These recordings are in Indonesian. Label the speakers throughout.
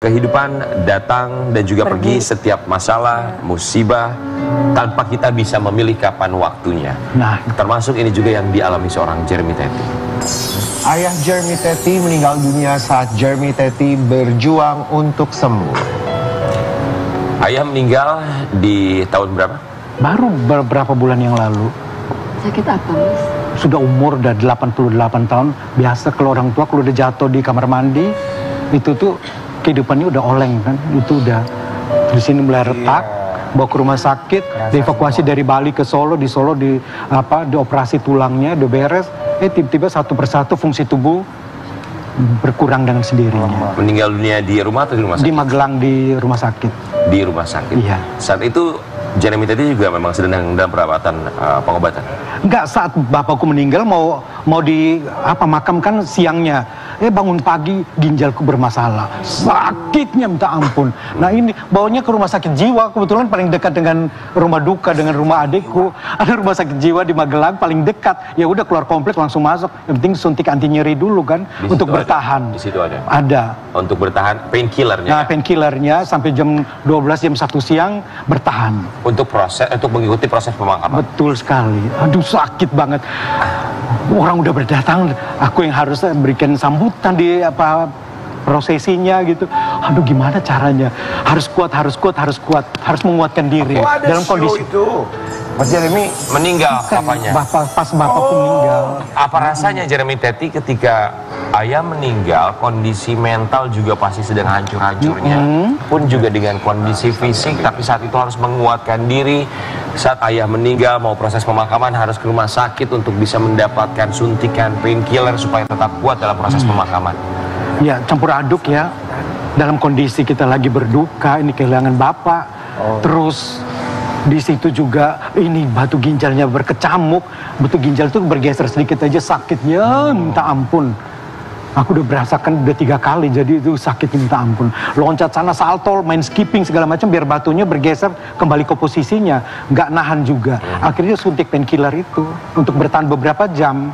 Speaker 1: kehidupan datang dan juga pergi setiap masalah, musibah, tanpa kita bisa memilih kapan waktunya. Nah, termasuk ini juga yang dialami seorang Jeremy Teti.
Speaker 2: Ayah Jeremy Teti meninggal dunia saat Jeremy Teti berjuang untuk sembuh.
Speaker 1: Ayah meninggal di tahun berapa?
Speaker 3: Baru beberapa bulan yang lalu.
Speaker 4: Sakit apa, Mas?
Speaker 3: Sudah umur udah 88 tahun. Biasa kalau orang tua kalau udah jatuh di kamar mandi, itu tuh kehidupannya udah oleng kan. Itu udah di sini mulai retak, bawa ke rumah sakit, dievakuasi dari Bali ke Solo, di Solo dioperasi tulangnya, udah beres. Tiba-tiba satu persatu fungsi tubuh berkurang dengan sendirinya.
Speaker 1: Meninggal dunia di rumah atau di rumah sakit?
Speaker 3: Di Magelang, di rumah sakit.
Speaker 1: Di rumah sakit?
Speaker 3: Iya.
Speaker 1: Saat itu Jeremy Teti juga memang sedang dalam perawatan pengobatan?
Speaker 3: Enggak, saat bapakku meninggal mau makamkan siangnya. Bangun pagi ginjalku bermasalah. Sakitnya minta ampun. Nah ini bawanya ke rumah sakit jiwa. Kebetulan paling dekat dengan rumah duka, dengan rumah adikku. Ada rumah sakit jiwa di Magelang paling dekat. Ya udah keluar komplek langsung masuk. Yang penting suntik anti nyeri dulu kan untuk bertahan.
Speaker 1: Di situ ada?
Speaker 3: Ada.
Speaker 1: Untuk bertahan painkillernya?
Speaker 3: Nah painkillernya sampai jam 12, jam 1 siang bertahan.
Speaker 1: Untuk mengikuti proses pemakaman?
Speaker 3: Betul sekali. Aduh sakit banget. Orang udah berdatang, aku yang harus berikan sambutan di prosesinya gitu. Aduh gimana caranya? Harus kuat, harus menguatkan diri dalam kondisi
Speaker 2: itu. Mas Jeremy
Speaker 1: meninggal papanya.
Speaker 3: Pas bapakku meninggal.
Speaker 1: Apa rasanya Jeremy Teti ketika ayah meninggal, kondisi mental juga pasti sedang hancur-hancurnya. Pun juga dengan kondisi fisik, tapi saat itu harus menguatkan diri. Saat ayah meninggal, mau proses pemakaman harus ke rumah sakit untuk bisa mendapatkan suntikan painkiller supaya tetap kuat dalam proses pemakaman.
Speaker 3: Ya, campur aduk ya. Dalam kondisi kita lagi berduka, ini kehilangan bapak. Terus di situ juga ini batu ginjalnya berkecamuk. Batu ginjal itu bergeser sedikit aja sakitnya minta ampun. Aku udah berasakan udah 3 kali, jadi itu sakit minta ampun. Loncat sana salto, main skipping segala macam biar batunya bergeser kembali ke posisinya, nggak nahan juga. Akhirnya suntik painkiller itu untuk bertahan beberapa jam.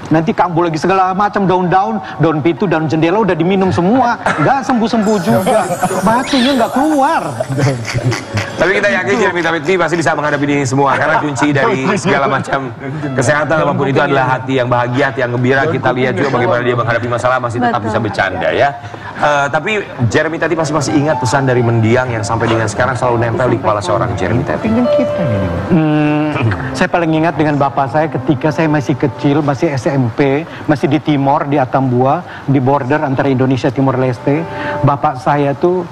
Speaker 3: Nanti kambuh lagi segala macam, daun pintu, daun jendela udah diminum semua, nggak sembuh-sembuh juga, batunya nggak keluar.
Speaker 1: Tapi kita yakin Jeremy Teti pasti bisa menghadapi ini semua, karena kunci dari segala macam kesehatan apapun itu adalah hati yang bahagia, hati yang gembira. Kita lihat juga bagaimana dia menghadapi masalah, masih tetap bisa bercanda ya. Tapi Jeremy Teti masih ingat pesan dari mendiang yang sampai dengan sekarang selalu nempel di kepala seorang Jeremy Teti.
Speaker 3: Saya paling ingat dengan bapak saya ketika saya masih kecil, masih SMP, masih di Timor, di Atambua, di border antara Indonesia Timor Leste. Bapak saya tuh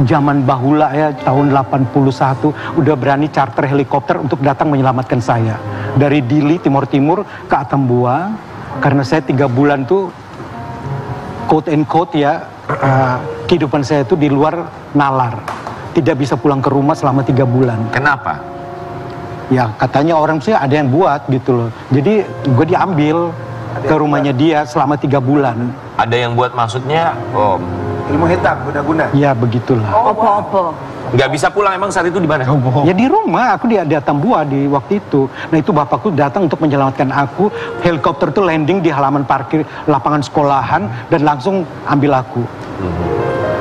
Speaker 3: zaman bahula ya, tahun 81 udah berani charter helikopter untuk datang menyelamatkan saya dari Dili, Timor Timur ke Atambua, karena saya 3 bulan tuh quote and quote ya, kehidupan saya tuh di luar nalar, tidak bisa pulang ke rumah selama 3 bulan.
Speaker 1: Kenapa?
Speaker 3: Ya katanya orang sih ada yang buat gitu loh. Jadi gue diambil ke rumahnya dia selama 3 bulan.
Speaker 1: Ada yang buat maksudnya?
Speaker 2: Ilmu hitam, guna-guna.
Speaker 3: Ya begitulah.
Speaker 4: Apa-apa.
Speaker 1: Nggak bisa pulang emang saat itu di mana?
Speaker 3: Ya di rumah, aku di Atambua di waktu itu. Nah itu bapakku datang untuk menyelamatkan aku. Helikopter itu landing di halaman parkir lapangan sekolahan dan langsung ambil aku.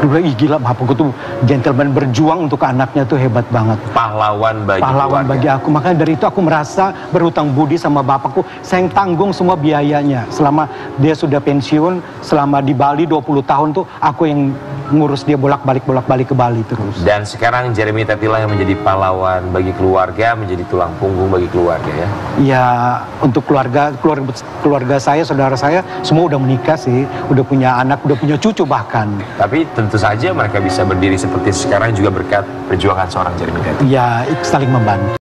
Speaker 3: Udah gila, bapakku tuh gentleman, berjuang untuk anaknya tuh hebat banget.
Speaker 1: Pahlawan
Speaker 3: bagi aku. Makanya dari itu aku merasa berhutang budi sama bapakku. Saya yang tanggung semua biayanya. Selama dia sudah pensiun, selama di Bali 20 tahun tuh aku yang ngurus dia bolak-balik ke Bali terus.
Speaker 1: Dan sekarang Jeremy Teti lah yang menjadi pahlawan bagi keluarga, menjadi tulang punggung bagi keluarga ya.
Speaker 3: Ya untuk keluarga saya, saudara saya semua udah menikah sih, udah punya anak, udah punya cucu bahkan.
Speaker 1: Tapi tentu saja mereka bisa berdiri seperti sekarang juga berkat perjuangan seorang Jeremy Teti.
Speaker 3: Ya, saling membantu.